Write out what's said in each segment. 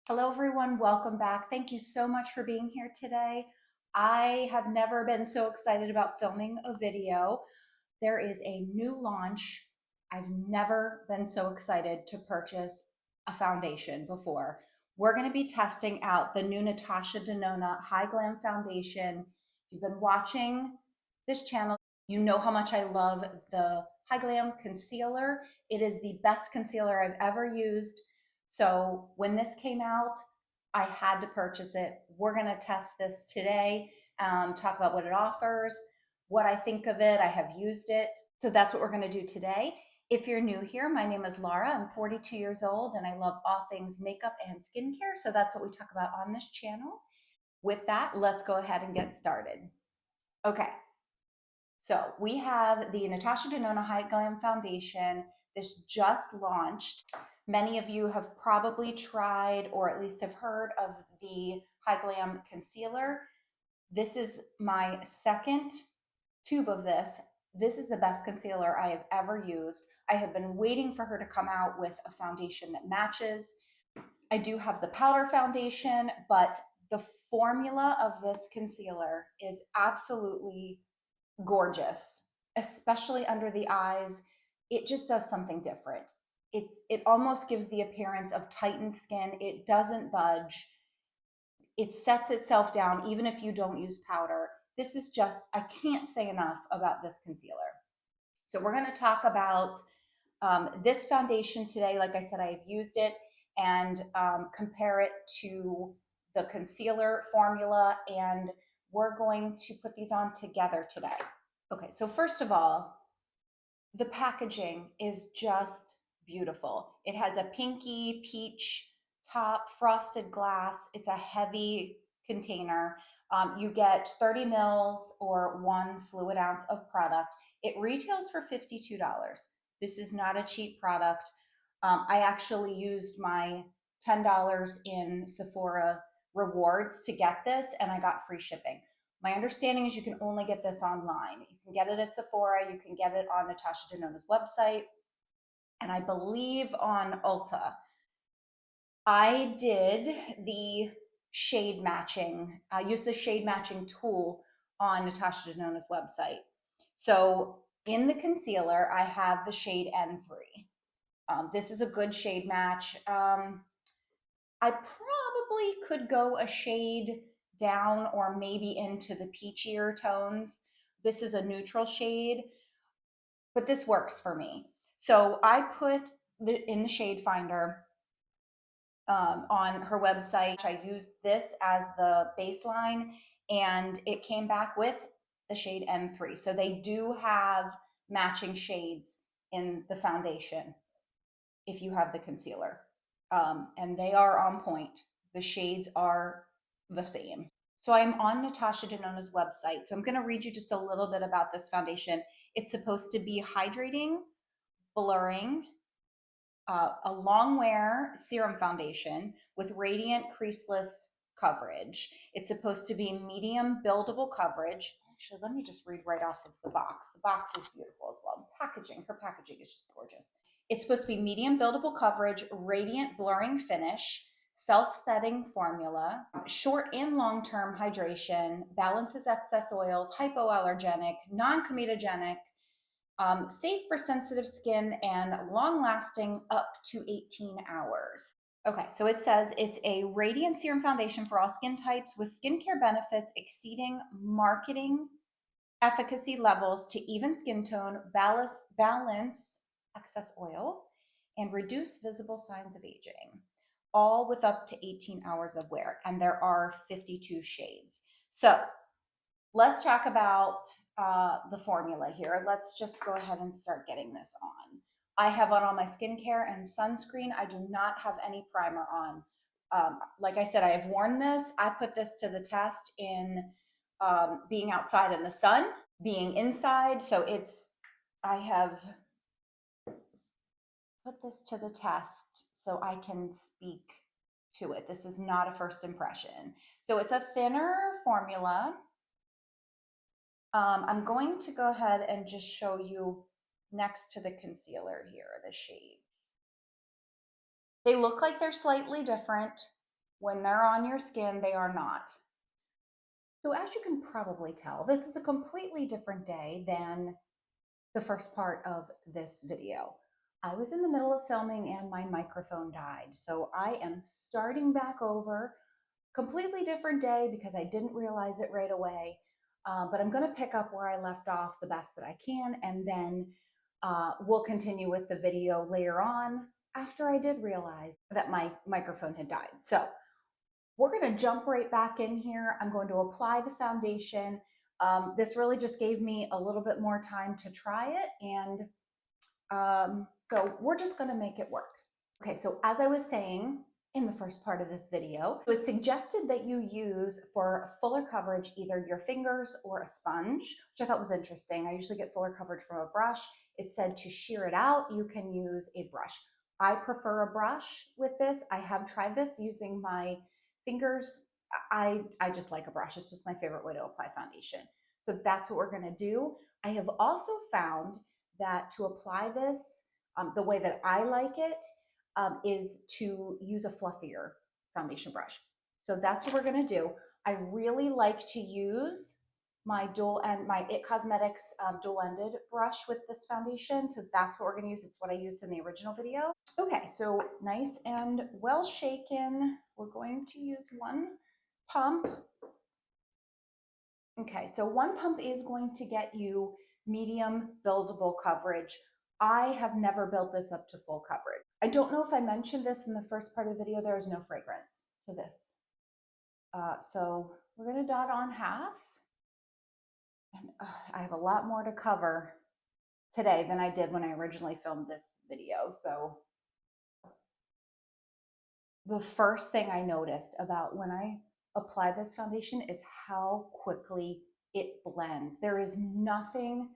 Hello, everyone. Welcome back. Thank you so much for being here today. I have never been so excited about filming a video. There is a new launch. I've never been so excited to purchase a foundation before. We're going to be testing out the new Natasha Denona Hy-Glam Foundation. If you've been watching this channel, you know how much I love the Hy-Glam concealer. It is the best concealer I've ever used. So when this came out, I had to purchase it. We're going to test this today, talk about what it offers, what I think of it. I have used it. So that's what we're going to do today. If you're new here, my name is Laura. I'm 42 years old and I love all things makeup and skincare. So that's what we talk about on this channel. With that, let's go ahead and get started. Okay, so we have the Natasha Denona Hy-Glam Foundation. This just launched. Many of you have probably tried or at least have heard of the Hy-Glam concealer. This is my second tube of this. This is the best concealer I have ever used. I have been waiting for her to come out with a foundation that matches. I do have the powder foundation, but the formula of this concealer is absolutely gorgeous, especially under the eyes. It just does something different. It almost gives the appearance of tightened skin. It doesn't budge. It sets itself down even if you don't use powder. This is just, I can't say enough about this concealer. So we're going to talk about this foundation today. Like I said, I have used it and compare it to the concealer formula, and we're going to put these on together today. Okay, so first of all, the packaging is just beautiful. It has a pinky peach top, frosted glass. It's a heavy container. You get 30 mils or 1 fluid ounce of product. It retails for $52. This is not a cheap product. I actually used my $10 in Sephora rewards to get this, and I got free shipping. My understanding is you can only get this online. You can get it at Sephora, you can get it on Natasha Denona's website, and I believe on Ulta. I did the shade matching, I used the shade matching tool on Natasha Denona's website. So in the concealer, I have the shade N3. This is a good shade match. I probably could go a shade down or maybe into the peachier tones. This is a neutral shade, but this works for me. So I put in the shade finder on her website. I used this as the baseline and it came back with the shade N3. So they do have matching shades in the foundation if you have the concealer. And they are on point. The shades are the same. So I'm on Natasha Denona's website. So I'm going to read you just a little bit about this foundation. It's supposed to be hydrating, blurring, a long wear serum foundation with radiant creaseless coverage. It's supposed to be medium buildable coverage. Actually, let me just read right off of the box. The box is beautiful as well. Packaging, her packaging is just gorgeous. It's supposed to be medium buildable coverage, radiant blurring finish, self-setting formula, short and long-term hydration, balances excess oils, hypoallergenic, non-comedogenic, safe for sensitive skin, and long-lasting up to 18 hours. Okay, so it says it's a radiant serum foundation for all skin types with skincare benefits exceeding marketing efficacy levels to even skin tone, balance excess oil, and reduce visible signs of aging, all with up to 18 hours of wear. And there are 52 shades. So let's talk about the formula here. Let's just go ahead and start getting this on. I have on all my skincare and sunscreen. I do not have any primer on. Like I said, I have worn this. I put this to the test in being outside in the sun, being inside. So I have put this to the test so I can speak to it. This is not a first impression. So it's a thinner formula. I'm going to go ahead and just show you next to the concealer here, the shades. They look like they're slightly different. When they're on your skin, they are not. So as you can probably tell, this is a completely different day than the first part of this video. I was in the middle of filming and my microphone died. So I am starting back over, completely different day because I didn't realize it right away. But I'm going to pick up where I left off the best that I can, and then we'll continue with the video later on after I did realize that my microphone had died. So we're going to jump right back in here. I'm going to apply the foundation. This really just gave me a little bit more time to try it, and so we're just going to make it work. Okay, so as I was saying in the first part of this video, it's suggested that you use for fuller coverage either your fingers or a sponge, which I thought was interesting. I usually get fuller coverage from a brush. It said to shear it out, you can use a brush. I prefer a brush with this. I have tried this using my fingers. I just like a brush. It's just my favorite way to apply foundation. So that's what we're going to do. I have also found that to apply this, the way that I like it is to use a fluffier foundation brush. So that's what we're going to do. I really like to use my It Cosmetics dual-ended brush with this foundation. So that's what we're going to use. It's what I used in the original video. Okay, so nice and well shaken. We're going to use one pump. Okay, so one pump is going to get you medium buildable coverage. I have never built this up to full coverage. I don't know if I mentioned this in the first part of the video, there is no fragrance to this. So we're gonna dot on half. And I have a lot more to cover today than I did when I originally filmed this video. So the first thing I noticed about when I apply this foundation is how quickly it blends. There is nothing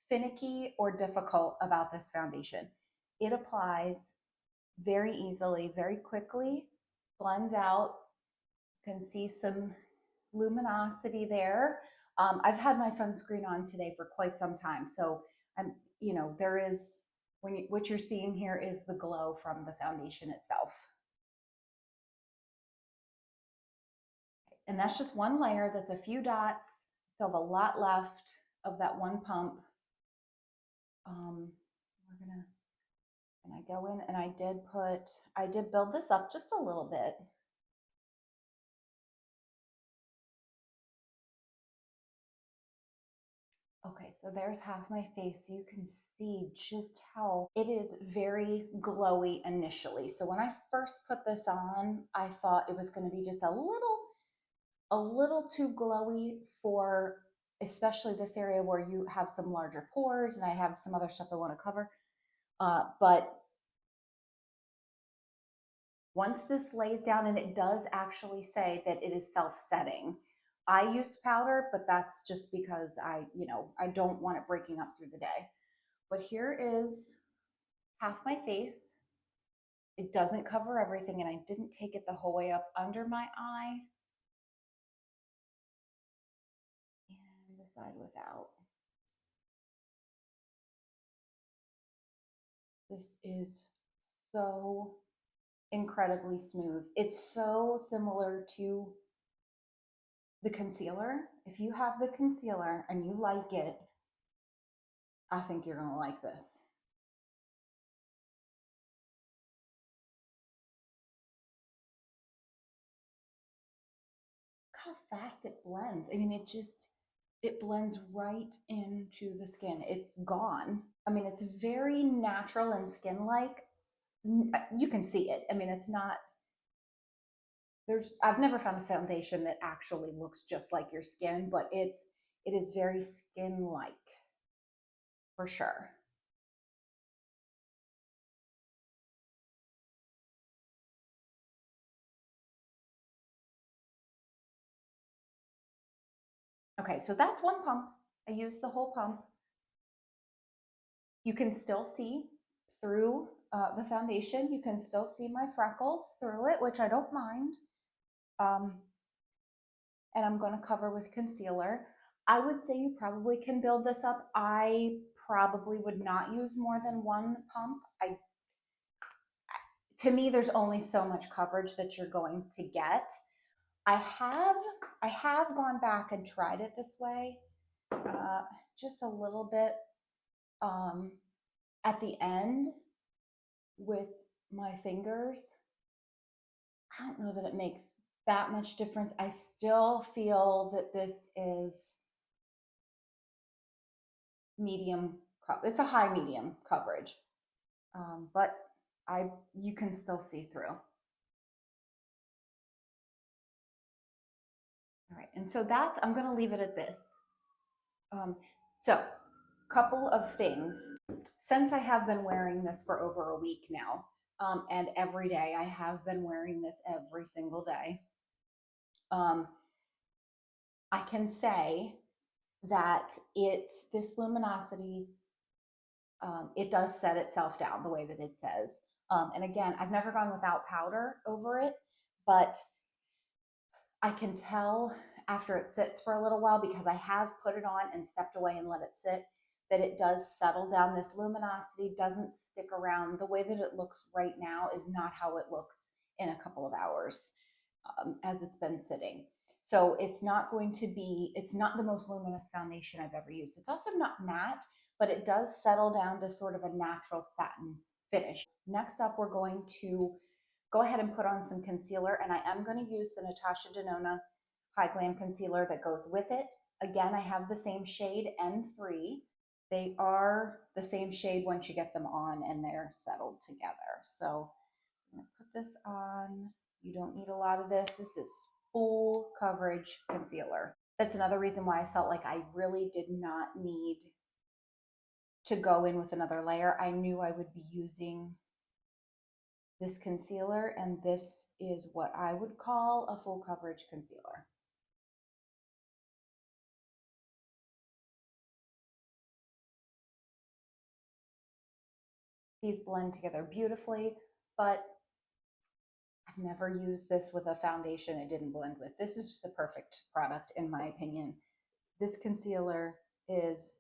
finicky or difficult about this foundation. It applies very easily, very quickly, blends out. You can see some luminosity there. I've had my sunscreen on today for quite some time, so there is what you're seeing here is the glow from the foundation itself. And that's just one layer. That's a few dots. Still have a lot left of that one pump. And I go in and I did build this up just a little bit. Okay, so there's half my face. So you can see just how it is very glowy initially. So when I first put this on, I thought it was going to be just a little too glowy for especially this area where you have some larger pores, and I have some other stuff I want to cover. But once this lays down, and it does actually say that it is self-setting. I used powder, but that's just because I don't want it breaking up through the day. But here is half my face. It doesn't cover everything, and I didn't take it the whole way up under my eye. And the side without. This is so incredibly smooth. It's so similar to the concealer. If you have the concealer and you like it, I think you're gonna like this. Look how fast it blends. I mean, it blends right into the skin. It's gone. I mean, it's very natural and skin-like. You can see it. I mean, it's not, I've never found a foundation that actually looks just like your skin, but it is very skin-like for sure. Okay, so that's one pump. I used the whole pump. You can still see through the foundation. You can still see my freckles through it, which I don't mind. And I'm going to cover with concealer. I would say you probably can build this up. I probably would not use more than one pump. to me, there's only so much coverage that you're going to get. I have gone back and tried it this way, uh, just a little bit um, at the end with my fingers. I don't know that it makes that much difference. I still feel that this is medium. It's a high medium coverage, but you can still see through. All right, and so that's, I'm going to leave it at this. So, couple of things. Since I have been wearing this for over a week now, and every day I have been wearing this every single day, I can say that this luminosity, it does set itself down the way that it says. And again, I've never gone without powder over it, but I can tell after it sits for a little while, because I have put it on and stepped away and let it sit, that it does settle down. This luminosity doesn't stick around. The way that it looks right now is not how it looks in a couple of hours as it's been sitting. So it's not going to be, it's not the most luminous foundation I've ever used. It's also not matte, but it does settle down to sort of a natural satin finish. Next up, we're going to go ahead and put on some concealer, and I am going to use the Natasha Denona Hy-Glam concealer that goes with it. Again, I have the same shade N3. They are the same shade once you get them on and they're settled together. So I'm going to put this on. You don't need a lot of this. This is full coverage concealer. That's another reason why I felt like I really did not need to go in with another layer. I knew I would be using this concealer, and this is what I would call a full coverage concealer. These blend together beautifully, but I've never used this with a foundation it didn't blend with. This is just the perfect product in my opinion. This concealer is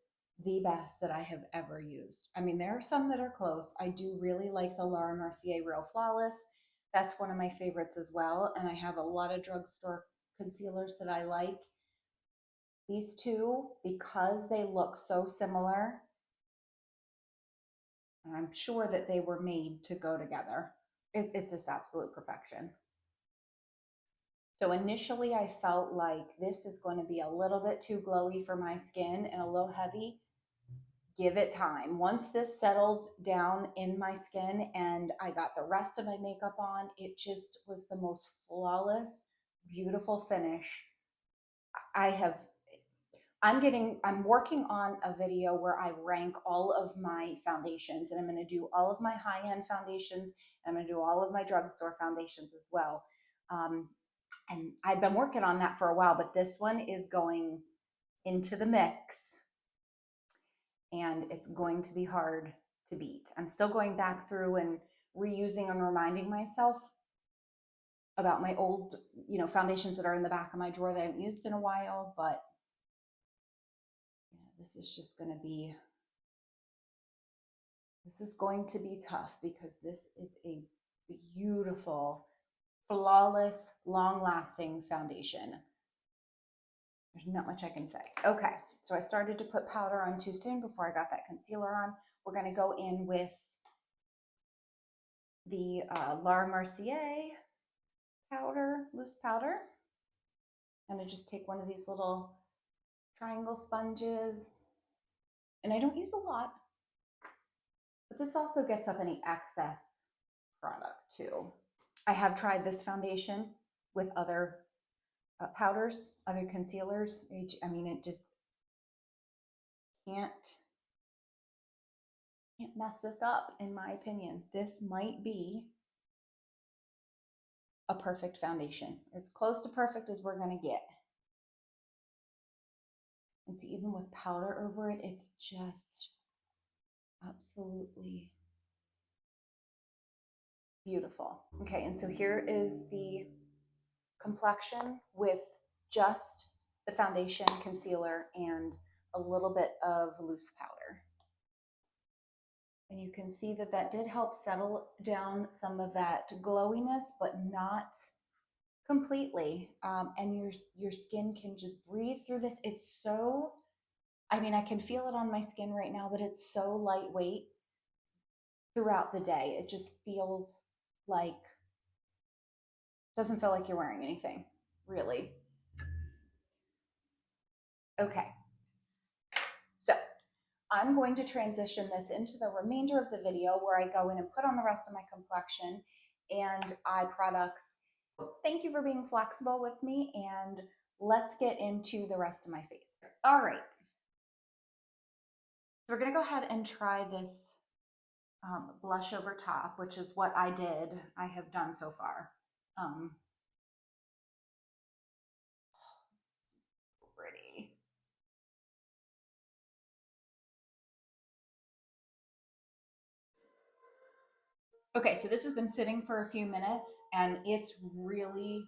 the best that I have ever used. I mean, there are some that are close. I do really like the Laura Mercier Real Flawless. That's one of my favorites as well. And I have a lot of drugstore concealers that I like. These two, because they look so similar, I'm sure that they were made to go together. It's just absolute perfection. So initially I felt like this is going to be a little bit too glowy for my skin and a little heavy. Give it time. Once this settled down in my skin and I got the rest of my makeup on, it just was the most flawless, beautiful finish. I have I'm working on a video where I rank all of my foundations, and I'm going to do all of my high-end foundations, and I'm going to do all of my drugstore foundations as well. And I've been working on that for a while, but this one is going into the mix, and it's going to be hard to beat. I'm still going back through and reusing and reminding myself about my old, foundations that are in the back of my drawer that I haven't used in a while, but this is just going to be tough because this is a beautiful, flawless, long-lasting foundation. There's not much I can say. Okay, so I started to put powder on too soon before I got that concealer on. We're going to go in with the Laura Mercier powder, loose powder. I'm going to just take one of these little triangle sponges, and I don't use a lot, but this also gets up any excess product too. I have tried this foundation with other powders, other concealers. I mean, it just can't mess this up, in my opinion. This might be a perfect foundation, as close to perfect as we're going to get. And see, even with powder over it, it's just absolutely beautiful. Okay, and so here is the complexion with just the foundation, concealer, and a little bit of loose powder. And you can see that that did help settle down some of that glowiness, but not completely. And your skin can just breathe through this. It's so, I mean, I can feel it on my skin right now, but it's so lightweight throughout the day. It just feels like, doesn't feel like you're wearing anything, really. Okay, so I'm going to transition this into the remainder of the video where I go in and put on the rest of my complexion and eye products. Thank you for being flexible with me, and let's get into the rest of my face. All right, so we're gonna go ahead and try this blush over top, which is what I have done so far. Pretty. Okay, so this has been sitting for a few minutes and it's really,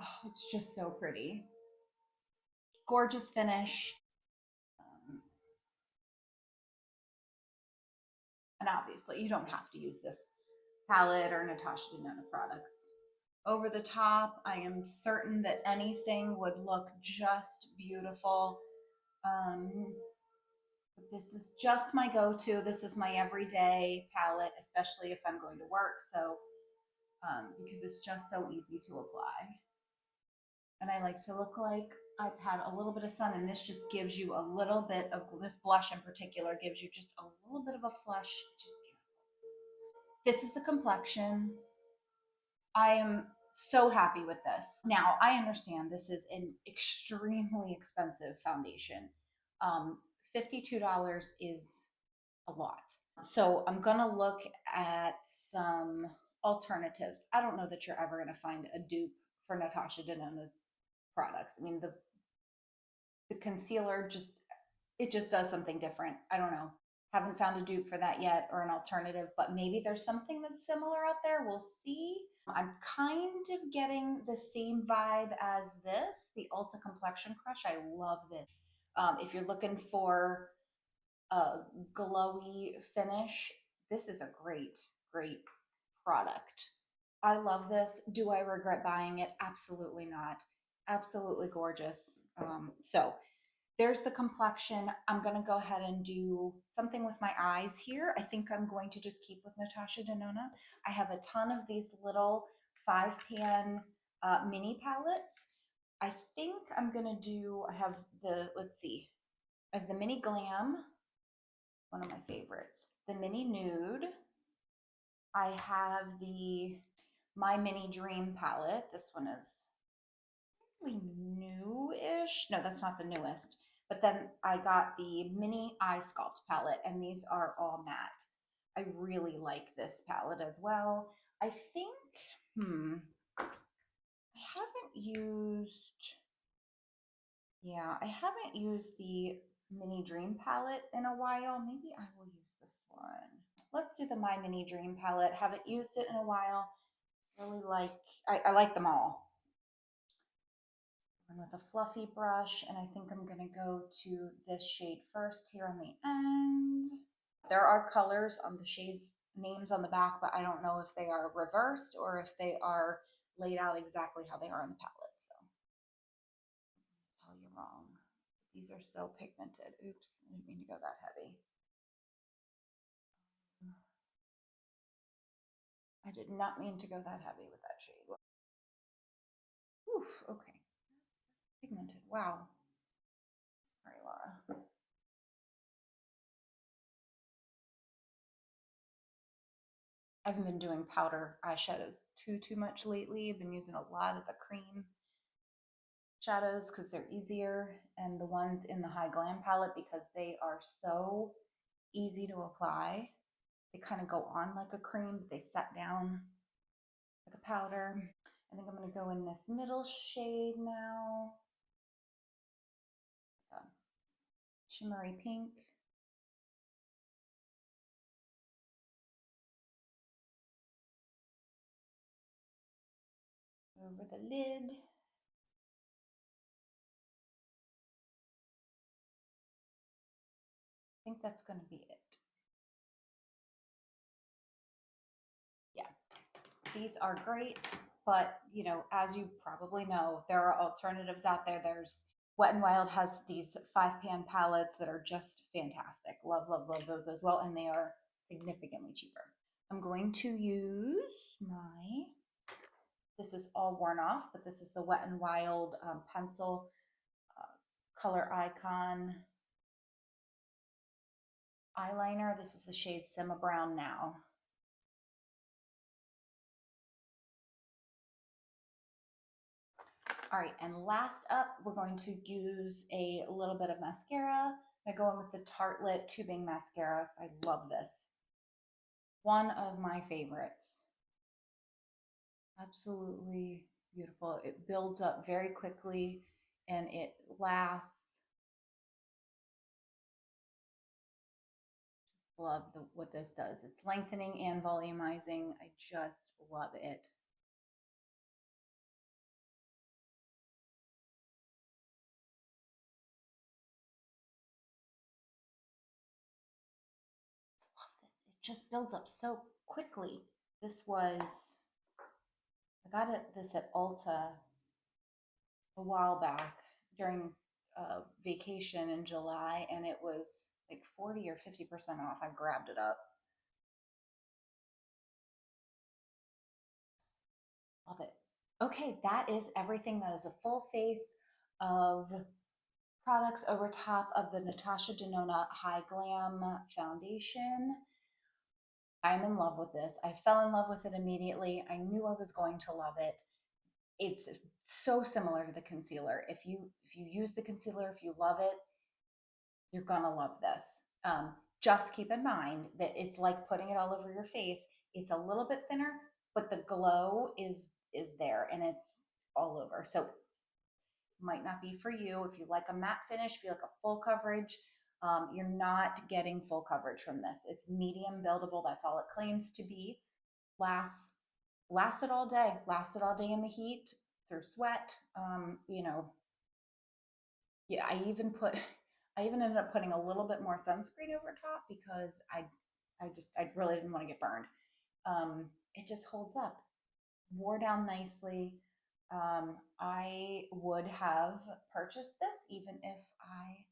oh, it's just so pretty. Gorgeous finish. Um, and obviously, you don't have to use this palette or Natasha Denona products over the top. I am certain that anything would look just beautiful. Um, this is just my go-to. This is my everyday palette, especially if I'm going to work. So, because it's just so easy to apply. And I like to look like I've had a little bit of sun, and this just gives you a little bit of, this blush in particular gives you just a little bit of a flush. Just this is the complexion. I am so happy with this. Now, I understand this is an extremely expensive foundation. Um, $52 is a lot. So I'm going to look at some alternatives. I don't know that you're ever going to find a dupe for Natasha Denona's products. I mean, the concealer just, it just does something different. I don't know. Haven't found a dupe for that yet or an alternative, but maybe there's something that's similar out there. We'll see. I'm kind of getting the same vibe as this, the Ulta Complexion Crush. I love this. If you're looking for a glowy finish, this is a great, great product. I love this. Do I regret buying it? Absolutely not. Absolutely gorgeous. So there's the complexion. I'm going to go ahead and do something with my eyes here. I think I'm going to just keep with Natasha Denona. I have a ton of these little 5-pan mini palettes. I think I'm going to do, I have the, let's see, I have the Mini Glam, one of my favorites, the Mini Nude. I have the My Mini Dream palette. This one is really new-ish. No, that's not the newest. But then I got the Mini Eye Sculpt palette, and these are all matte. I really like this palette as well. I think, I haven't used, yeah, I haven't used the Mini Dream palette in a while. Maybe I will use this one. Let's do the My Mini Dream palette. Haven't used it in a while. Really like, I like them all. And with a fluffy brush, and I think I'm going to go to this shade first here on the end. There are colors on the shades names on the back, but I don't know if they are reversed or if they are laid out exactly how they are on the palette. So I'll tell you wrong. These are so pigmented. Oops, I didn't mean to go that heavy. I did not mean to go that heavy with that shade. Oof, okay. Pigmented. Wow. Sorry, Laura. I haven't been doing powder eyeshadows too much lately. I've been using a lot of the cream shadows because they're easier, and the ones in the Hy-Glam palette because they are so easy to apply. They kind of go on like a cream, but they set down like a powder. I think I'm going to go in this middle shade now. Shimmery pink. Over the lid. I think that's going to be it. These are great, but you know, as you probably know, there are alternatives out there. There's Wet n Wild has these 5-pan palettes that are just fantastic. Love, love, love those as well, and they are significantly cheaper. I'm going to use my, this is all worn off, but this is the Wet n Wild pencil color icon eyeliner. This is the shade Simma Brown Now. All right, and last up, we're going to use a little bit of mascara. I go in with the Tartelette Tubing Mascara. I love this. One of my favorites. Absolutely beautiful. It builds up very quickly and it lasts. Love what this does. It's lengthening and volumizing. I just love it. Love this. It just builds up so quickly. This was, I got this at Ulta a while back during vacation in July, and it was like 40 or 50% off. I grabbed it up. Love it. Okay, that is everything. That is a full face of products over top of the Natasha Denona Hy-Glam Foundation. I'm in love with this. I fell in love with it immediately. I knew I was going to love it. It's so similar to the concealer. If you use the concealer, if you love it, you're gonna love this. Just keep in mind that it's like putting it all over your face. It's a little bit thinner, but the glow is there and it's all over. So might not be for you. If you like a matte finish, if you like a full coverage, you're not getting full coverage from this. It's medium buildable. That's all it claims to be. Lasted all day. Lasted all day in the heat through sweat. You know, yeah. I even ended up putting a little bit more sunscreen over top because I really didn't want to get burned. It just holds up. Wore down nicely. I would have purchased this even if I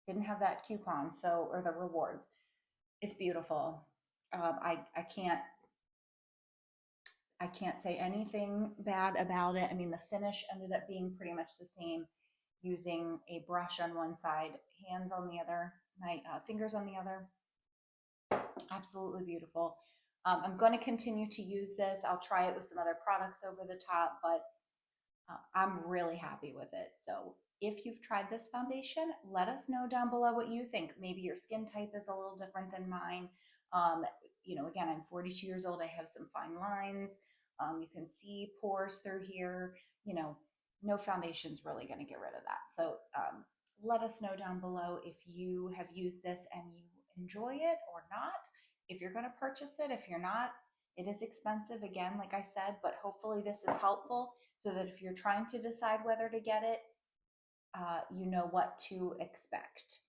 didn't have that coupon, so, or the rewards. It's beautiful. I can't say anything bad about it. I mean, the finish ended up being pretty much the same, using a brush on one side, hands on the other, my fingers on the other. Absolutely beautiful. I'm going to continue to use this. I'll try it with some other products over the top, but I'm really happy with it. So if you've tried this foundation, let us know down below what you think. Maybe your skin type is a little different than mine. You know, again, I'm 42 years old. I have some fine lines. You can see pores through here. You know, no foundation's really going to get rid of that. So let us know down below if you have used this and you enjoy it or not. If you're going to purchase it, if you're not, it is expensive again, like I said, but hopefully this is helpful so that if you're trying to decide whether to get it, you know what to expect.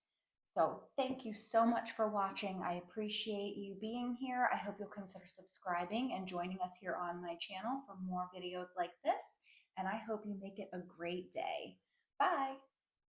So thank you so much for watching. I appreciate you being here. I hope you'll consider subscribing and joining us here on my channel for more videos like this. And I hope you make it a great day. Bye.